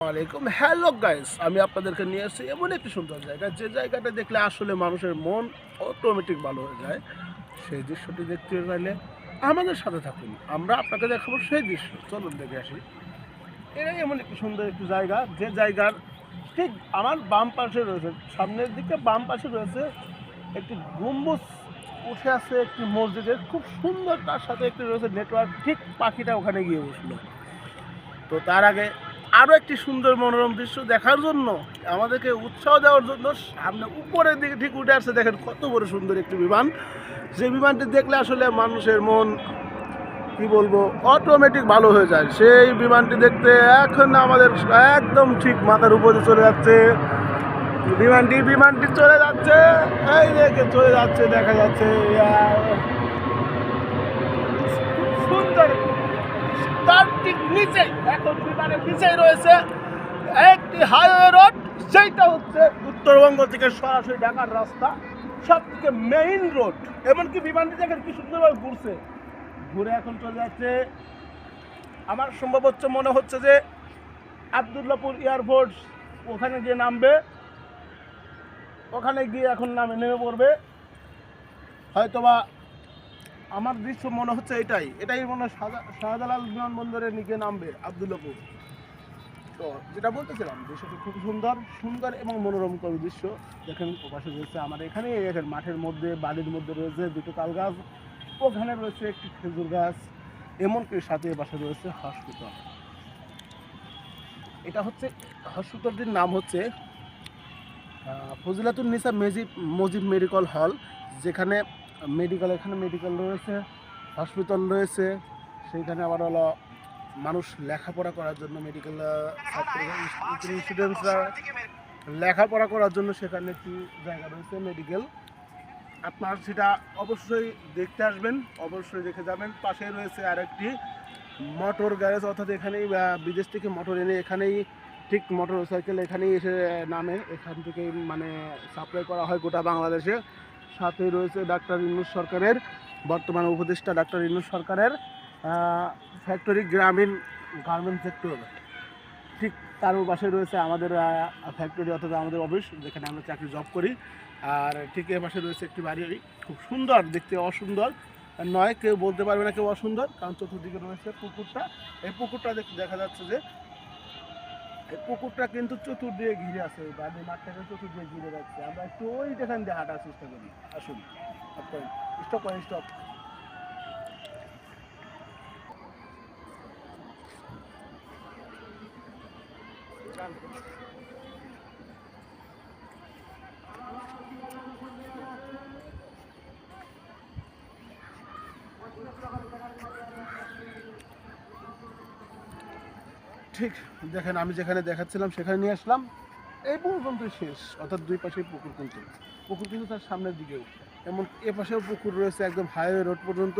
ওয়ালাইকুম hello guys, আমি আপনাদেরকে নিয়ে এসেছি এমন একটি সুন্দর জায়গা, যে জায়গাটা দেখলে আসলে মানুষের মন অটোমেটিক ভালো হয়ে যায়। সেই দৃশ্যটি দেখতে চাইলে আমাদের সাথে থাকুন, আমরা আপনাকে দেখাবো সেই দৃশ্য। চলুন দেখে আসি। এটাই এমন একটি সুন্দর একটি জায়গা, যে জায়গার ঠিক আমার বাম পাশে রয়েছে, সামনের দিকে বাম পাশে রয়েছে একটি গম্বুজ উঠে আছে একটি মসজিদের, খুব সুন্দর। তার সাথে একটি রয়েছে নেটওয়ার্ক, ঠিক পাখিটা ওখানে গিয়ে বসলো। তো তার আগে আরও একটি সুন্দর মনোরম দৃশ্য দেখার জন্য, আমাদেরকে উৎসাহ দেওয়ার জন্য সামনে উপরের দিকে ঠিক উঠে আসছে, দেখেন কত বড় সুন্দর একটি বিমান। যে বিমানটি দেখলে আসলে মানুষের মন কি বলবো অটোমেটিক ভালো হয়ে যায়। সেই বিমানটি দেখতে এখন আমাদের একদম ঠিক মাথার উপরে চলে যাচ্ছে। বিমানটি চলে যাচ্ছে, এই দেখে চলে যাচ্ছে, দেখা যাচ্ছে সুন্দর। তার ঠিক নিচেই, এখন বিমানের নিচেই রয়েছে একটি হাইওয়ে রোড। সেইটা হচ্ছে উত্তরবঙ্গ থেকে সরাসরি ঢাকার রাস্তা, সব থেকে মেইন রোড। এমনকি বিমানটি দেখেন কি সুন্দরভাবে ঘুরছে, ঘুরে এখন চলে যাচ্ছে। আমার সম্ভব হচ্ছে, মনে হচ্ছে যে আবদুল্লাপুর এয়ারপোর্ট, ওখানে গিয়ে নামবে, ওখানে গিয়ে এখন নেমে পড়বে হয়তোবা। আমার দৃশ্য মনে হচ্ছে এটাই মনে হয় শাহজালাল বিমানবন্দরের নিচে নামবে আবদুল্লাপুর। তো যেটা বলতেছিলাম, দৃশ্যটি খুব সুন্দর এবং মনোরম করে দৃশ্য। দেখেন ওপাশে রয়েছে আমার এখানে, দেখেন মাঠের মধ্যে বাড়ির মধ্যে রয়েছে দুটো তাল গাছ, ওখানে রয়েছে একটি খেজুর গাছ, এমনকি সাথে পাশে রয়েছে হসপিটাল। এটা হচ্ছে হসপিটালটির নাম হচ্ছে ফজিলাতুন নিসা মজিব মেডিকেল হল, যেখানে এখানে মেডিকেল রয়েছে, হসপিটাল রয়েছে। সেইখানে আবার হলো মানুষ লেখাপড়া করার জন্য, মেডিকেল স্টুডেন্টসরা লেখাপড়া করার জন্য সেখানে একটি জায়গা রয়েছে মেডিকেল। আপনার সেটা অবশ্যই দেখতে আসবেন, অবশ্যই দেখে যাবেন। পাশে রয়েছে আরেকটি মোটর গ্যারেজ, অর্থাৎ এখানেই বিদেশ থেকে মোটর এনে এখানেই ঠিক মোটর সাইকেল এখানেই এসে নামে, এখান থেকেই মানে সাপ্লাই করা হয় গোটা বাংলাদেশে। সাথে রয়েছে ডাক্তার ইউনূস সরকারের, বর্তমান উপদেষ্টা ডাক্তার ইউনূস সরকারের ফ্যাক্টরি, গ্রামীণ গার্মেন্টস সেক্টর। ঠিক তার পাশে রয়েছে আমাদের ফ্যাক্টরি, অর্থাৎ আমাদের অফিস, যেখানে আমরা চাকরি জব করি। আর ঠিক এর পাশে রয়েছে একটি বাড়ি, খুব সুন্দর দেখতে, অসুন্দর নয়, কেউ বলতে পারবে না কেউ অসুন্দর, কারণ চতুর্দিকে রয়েছে পুকুরটা। এই পুকুরটা দেখা যাচ্ছে যে এই পুকুরটা কিন্তু চতুর্দিকে ঘিরে আছে, ওই বাড়ির মাঠটাকে চতুর্দিকে ঘিরে রাখছে। আমরা একটু ওই যেখান দিয়ে হাঁটার চেষ্টা করি। আসুন, স্টপ করেন, স্টপ। ঠিক দেখেন, আমি যেখানে দেখাচ্ছিলাম সেখানে নিয়ে আসলাম। এই পর্যন্ত শেষ, অর্থাৎ দুই পাশে পুকুর কিন্তু তার সামনের দিকেও, এমন এ পাশেও পুকুর রয়েছে একদম হাইওয়ে রোড পর্যন্ত।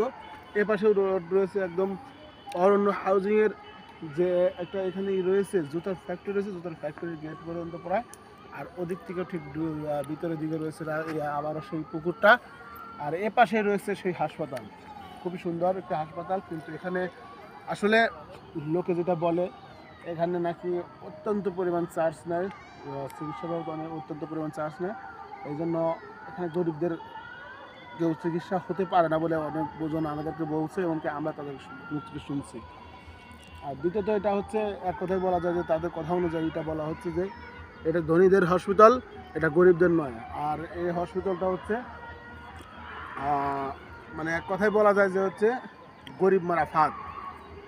এ পাশেও রোড রয়েছে একদম অরণ্য হাউজিংয়ের যে একটা এখানে রয়েছে জুতার ফ্যাক্টরি রয়েছে, জুতার ফ্যাক্টরির গেট পর্যন্ত প্রায়। আর ওদিক থেকেও ঠিক ভিতরের দিকে রয়েছে আবারও সেই পুকুরটা। আর এ পাশে রয়েছে সেই হাসপাতাল, খুবই সুন্দর একটা হাসপাতাল। কিন্তু এখানে আসলে লোকে যেটা বলে, এখানে নাকি অত্যন্ত পরিমাণ চার্জ নেয়, চিকিৎসা বাবদ অত্যন্ত পরিমাণ চার্জ নেয়। এই জন্য এখানে গরিবদের কেউ চিকিৎসা হতে পারে না বলে অনেক বোঝন আমাদেরকে বলছে, এমনকি আমরা তাদের মুখ থেকে শুনছি। আর দ্বিতীয়ত এটা হচ্ছে, এক কথায় বলা যায় যে তাদের কথা অনুযায়ী এটা বলা হচ্ছে যে এটা ধনীদের হসপিটাল, এটা গরিবদের নয়। আর এই হসপিটালটা হচ্ছে মানে এক কথায় বলা যায় যে হচ্ছে গরিব মারা ফাঁদ।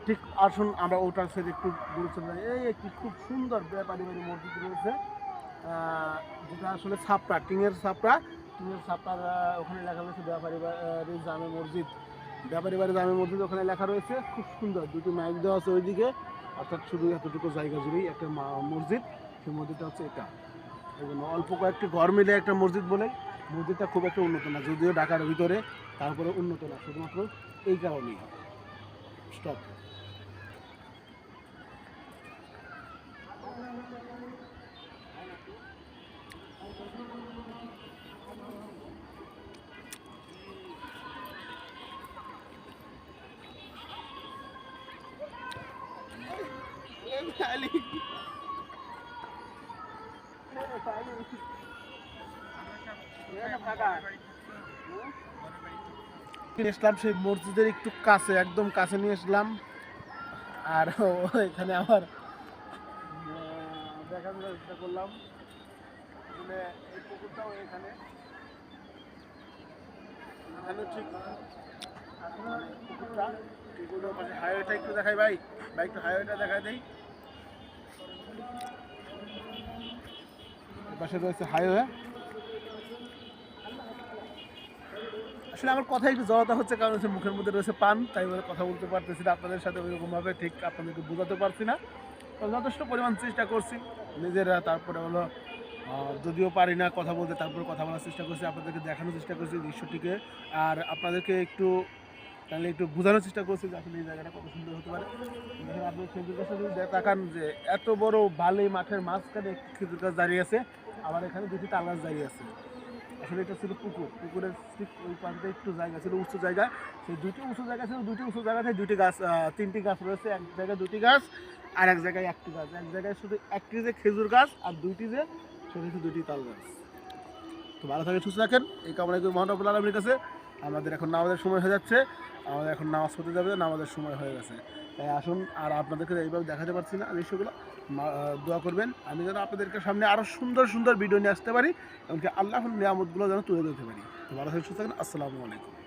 ঠিক আসুন আমরা ওটার সাথে একটু দূরে চলে যাই। এই একটি খুব সুন্দর ব্যাপারী বাড়ি মসজিদ রয়েছে, যেটা আসলে ছাপড়া, টিনের ছাপড়ার ওখানে লেখা রয়েছে ব্যাপারী বাড়ি জামে মসজিদ। ব্যাপারী বাড়ি জামে মসজিদ ওখানে লেখা রয়েছে, খুব সুন্দর। দুটো মাইক দেওয়া আছে ওইদিকে, অর্থাৎ শুধু এতটুকু জায়গা জুড়েই একটা মসজিদ। সেই মসজিদটা হচ্ছে এটা। এই জন্য অল্প কয়েকটি ঘর মিলে একটা মসজিদ বলে মসজিদটা খুব একটা উন্নত না, যদিও ঢাকার ভিতরে, তারপরে উন্নত না, শুধুমাত্র এই কারণেই। স্টপ। আসলাম সেই মসজিদের একটু কাছে, একদম কাছে নিয়ে আসলাম। আর এখানে আমার দেখানোর চেষ্টা করলাম আসলে এই পুকুরটাও এখানে ঠিক পুকুরটা পুকুরের পাশে হাইওয়েটা একটু দেখাই ভাই, একটু হাইওয়েটা দেখাই দেই। পাশে রয়েছে হাইওয়ে। আসলে আমার কথা একটু জড়তা হচ্ছে, কারণ হচ্ছে মুখের মধ্যে রয়েছে পান, তাই বলে কথা বলতে পারতেছি না আপনাদের সাথে ওইরকমভাবে, ঠিক আপনাদেরকে বোঝাতে পারছি না। তো যথেষ্ট পরিমাণ চেষ্টা করছি নিজেরা, তারপরে হলো যদিও পারি না কথা বলতে, তারপরে কথা বলার চেষ্টা করছি, আপনাদেরকে দেখানোর চেষ্টা করছি দৃশ্যটিকে, আর আপনাদেরকে একটু তাহলে একটু বোঝানোর চেষ্টা করছি যে আসলে এই জায়গাটা কত সুন্দর হতে পারে। দেখেন আপনি খেজুর গাছে যদি তাকান যে এত বড় বালি মাঠের মাঝখানে একটি খেজুর গাছ দাঁড়িয়ে আছে, আবার এখানে দুটি তাল গাছ দাঁড়িয়ে আছে। আসলে এটা ছিল পুকুর, পুকুরের ঠিক ওই পাশে একটু জায়গা ছিল উঁচু জায়গা, সেই দুটি উঁচু জায়গা ছিল, দুটি উঁচু জায়গাতে দুটি গাছ, তিনটি গাছ রয়েছে, এক জায়গায় দুটি গাছ আর এক জায়গায় একটি গাছ, এক জায়গায় শুধু একটি যে খেজুর গাছ আর দুইটি যে সেটা হচ্ছে দুটি তাল গাছ। তো ভালো থাকেন, সুস্থ থাকেন, এই কামনা করি মহান রব্বুল আলামিনের কাছে। আমাদের এখন নামাজের সময় হয়ে যাচ্ছে, আমাদের এখন নামাজ পড়তে যাবে, নামাজের সময় হয়ে গেছে, তাই আসুন। আর আপনাদেরকে এইভাবে দেখাতে পারছি না দৃশ্যগুলো, দোয়া করবেন আমি যেন আপনাদেরকে সামনে আরও সুন্দর সুন্দর ভিডিও নিয়ে আসতে পারি, এমনকি আল্লাহর নিয়ামতগুলো যেন তুলে দিতে পারি। তো ভালো থাকেন, সুস্থ থাকেন, আসসালামু আলাইকুম।